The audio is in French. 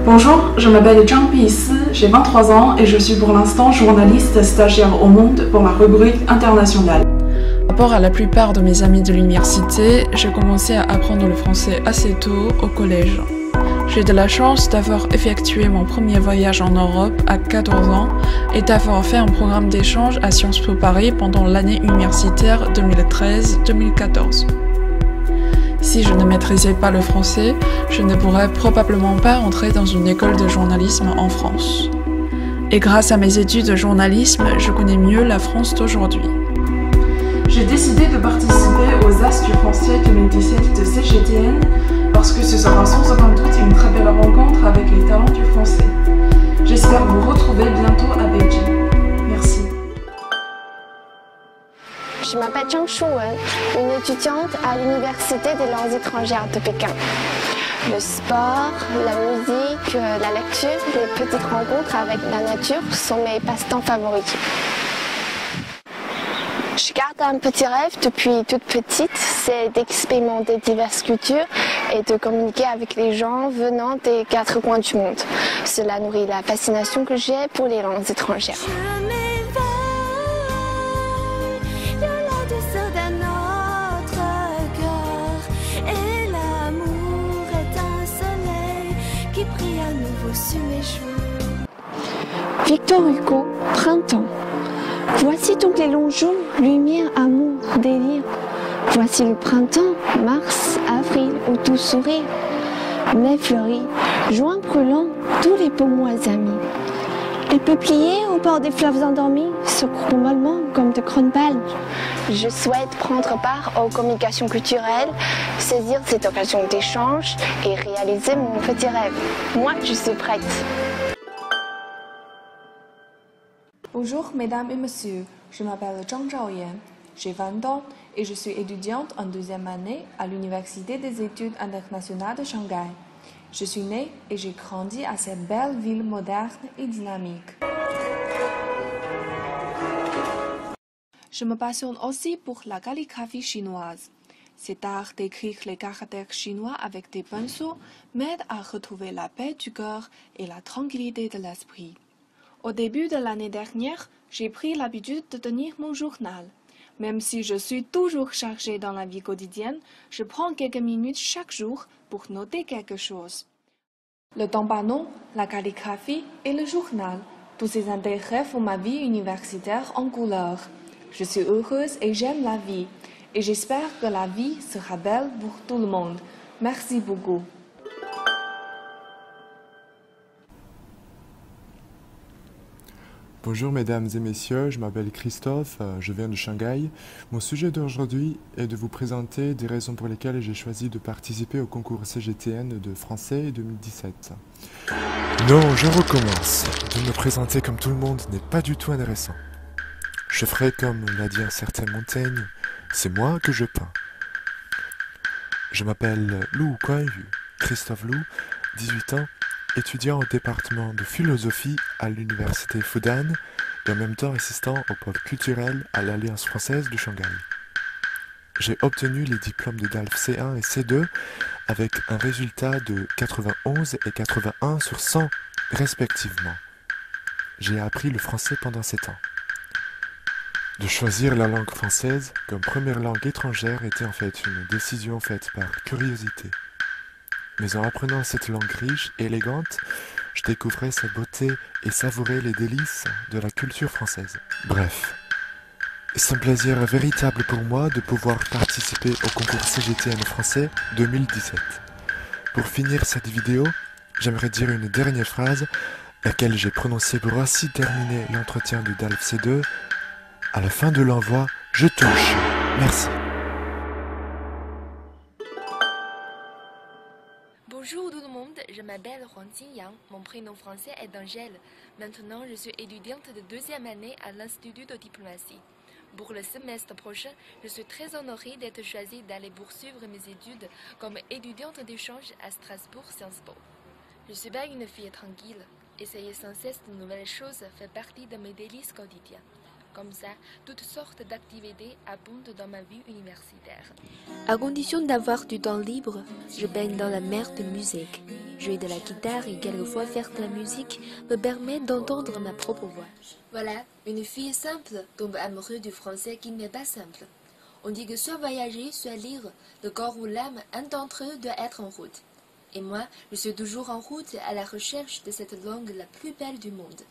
Bonjour, je m'appelle Zhang Pisi, j'ai 23 ans et je suis pour l'instant journaliste stagiaire au Monde pour la rubrique internationale. Par rapport à la plupart de mes amis de l'université, j'ai commencé à apprendre le français assez tôt au collège. J'ai de la chance d'avoir effectué mon premier voyage en Europe à 14 ans et d'avoir fait un programme d'échange à Sciences Po Paris pendant l'année universitaire 2013-2014. Si je ne maîtrisais pas le français, je ne pourrais probablement pas entrer dans une école de journalisme en France. Et grâce à mes études de journalisme, je connais mieux la France d'aujourd'hui. J'ai décidé de participer aux As du français 2017 de CGTN parce que ce sera sans aucun doute une très belle rencontre avec les talents du français. J'espère vous retrouver bientôt à Beijing. Merci. Je m'appelle Zhang Shuwen, une étudiante à l'Université des langues étrangères de Pékin. Le sport, la musique, la lecture, les petites rencontres avec la nature sont mes passe-temps favoris. Je garde un petit rêve depuis toute petite, c'est d'expérimenter diverses cultures et de communiquer avec les gens venant des quatre coins du monde. Cela nourrit la fascination que j'ai pour les langues étrangères. Victor Hugo, Printemps. Voici donc les longs jours, lumière, amour, délire. Voici le printemps, mars, avril, où tout sourit. Mai fleuri, juin brûlant, tous les beaux mois amis. Les peupliers au bord des fleuves endormis secouent mollement comme de grandes balles. Je souhaite prendre part aux communications culturelles, saisir cette occasion d'échange et réaliser mon petit rêve. Moi, je suis prête. Bonjour mesdames et messieurs, je m'appelle Zhang Zhaoyan, j'ai 20 ans et je suis étudiante en deuxième année à l'Université des études internationales de Shanghai. Je suis née et j'ai grandi à cette belle ville moderne et dynamique. Je me passionne aussi pour la calligraphie chinoise. Cet art d'écrire les caractères chinois avec des pinceaux m'aide à retrouver la paix du cœur et la tranquillité de l'esprit. Au début de l'année dernière, j'ai pris l'habitude de tenir mon journal. Même si je suis toujours chargée dans la vie quotidienne, je prends quelques minutes chaque jour pour noter quelque chose. Le tympano, la calligraphie et le journal, tous ces intérêts font ma vie universitaire en couleur. Je suis heureuse et j'aime la vie. Et j'espère que la vie sera belle pour tout le monde. Merci beaucoup. Bonjour mesdames et messieurs, je m'appelle Christophe, je viens de Shanghai. Mon sujet d'aujourd'hui est de vous présenter des raisons pour lesquelles j'ai choisi de participer au concours CGTN de français 2017. Non, je recommence. De me présenter comme tout le monde n'est pas du tout intéressant. Je ferai comme l'a dit un certain Montaigne, c'est moi que je peins. Je m'appelle Lou Kuan-yu, Christophe Lou, 18 ans, étudiant au département de philosophie à l'université Fudan et en même temps assistant au pôle culturel à l'Alliance française de Shanghai. J'ai obtenu les diplômes de DALF C1 et C2 avec un résultat de 91 et 81 sur 100 respectivement. J'ai appris le français pendant 7 ans. De choisir la langue française comme première langue étrangère était en fait une décision faite par curiosité. Mais en apprenant cette langue riche et élégante, je découvrais sa beauté et savourais les délices de la culture française. Bref, c'est un plaisir véritable pour moi de pouvoir participer au concours CGTN français 2017. Pour finir cette vidéo, j'aimerais dire une dernière phrase, laquelle j'ai prononcée pour ainsi terminer l'entretien de DALF C2. À la fin de l'envoi, je touche. Merci. Bonjour tout le monde, je m'appelle Huang Xingyang, mon prénom français est Angèle. Maintenant, je suis étudiante de deuxième année à l'Institut de diplomatie. Pour le semestre prochain, je suis très honorée d'être choisie d'aller poursuivre mes études comme étudiante d'échange à Strasbourg Sciences Po. Je suis pas une fille tranquille. Essayer sans cesse de nouvelles choses fait partie de mes délices quotidiens. Comme ça, toutes sortes d'activités abondent dans ma vie universitaire. À condition d'avoir du temps libre, je baigne dans la mer de musique. Jouer de la guitare et quelquefois faire de la musique me permet d'entendre ma propre voix. Voilà, une fille simple tombe amoureuse du français qui n'est pas simple. On dit que soit voyager, soit lire, le corps ou l'âme, un d'entre eux doit être en route. Et moi, je suis toujours en route à la recherche de cette langue la plus belle du monde.